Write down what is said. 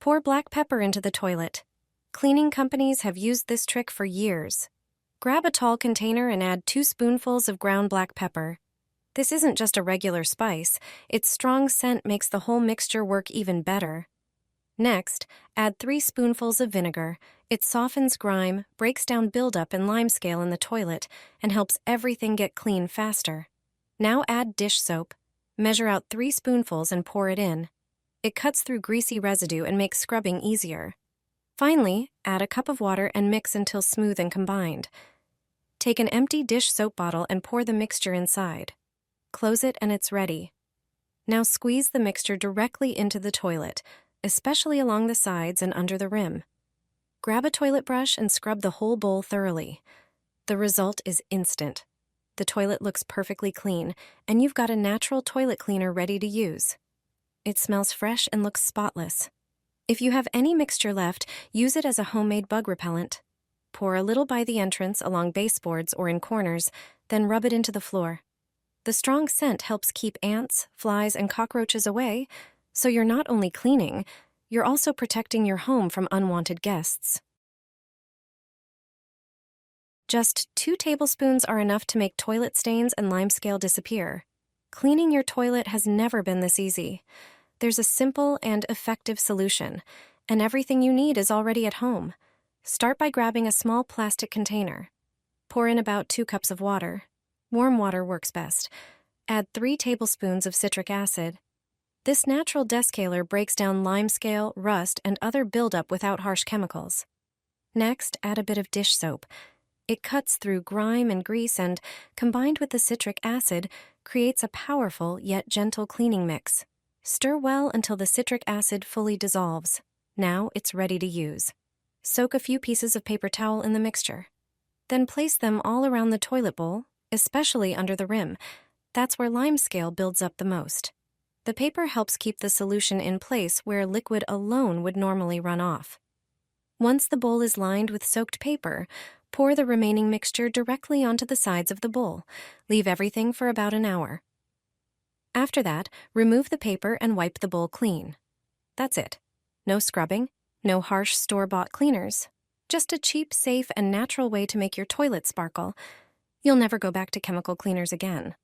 Pour black pepper into the toilet. Cleaning companies have used this trick for years. Grab a tall container and add 2 spoonfuls of ground black pepper. This isn't just a regular spice, its strong scent makes the whole mixture work even better. Next, add 3 spoonfuls of vinegar. It softens grime, breaks down buildup and limescale in the toilet, and helps everything get clean faster. Now add dish soap. Measure out 3 spoonfuls and pour it in. It cuts through greasy residue and makes scrubbing easier. Finally, add a cup of water and mix until smooth and combined. Take an empty dish soap bottle and pour the mixture inside. Close it and it's ready. Now squeeze the mixture directly into the toilet, especially along the sides and under the rim. Grab a toilet brush and scrub the whole bowl thoroughly. The result is instant. The toilet looks perfectly clean, and you've got a natural toilet cleaner ready to use. It smells fresh and looks spotless. If you have any mixture left, use it as a homemade bug repellent. Pour a little by the entrance along baseboards or in corners, then rub it into the floor. The strong scent helps keep ants, flies, and cockroaches away, so you're not only cleaning, you're also protecting your home from unwanted guests. Just 2 tablespoons are enough to make toilet stains and limescale disappear. Cleaning your toilet has never been this easy. There's a simple and effective solution, and everything you need is already at home. Start by grabbing a small plastic container. Pour in about 2 cups of water. Warm water works best. Add 3 tablespoons of citric acid. This natural descaler breaks down limescale, rust, and other buildup without harsh chemicals. Next, add a bit of dish soap. It cuts through grime and grease and, combined with the citric acid, creates a powerful yet gentle cleaning mix. Stir well until the citric acid fully dissolves. Now it's ready to use. Soak a few pieces of paper towel in the mixture. Then place them all around the toilet bowl, especially under the rim. That's where limescale builds up the most. The paper helps keep the solution in place where liquid alone would normally run off. Once the bowl is lined with soaked paper, pour the remaining mixture directly onto the sides of the bowl. Leave everything for about an hour. After that, remove the paper and wipe the bowl clean. That's it. No scrubbing, no harsh store-bought cleaners. Just a cheap, safe, and natural way to make your toilet sparkle. You'll never go back to chemical cleaners again.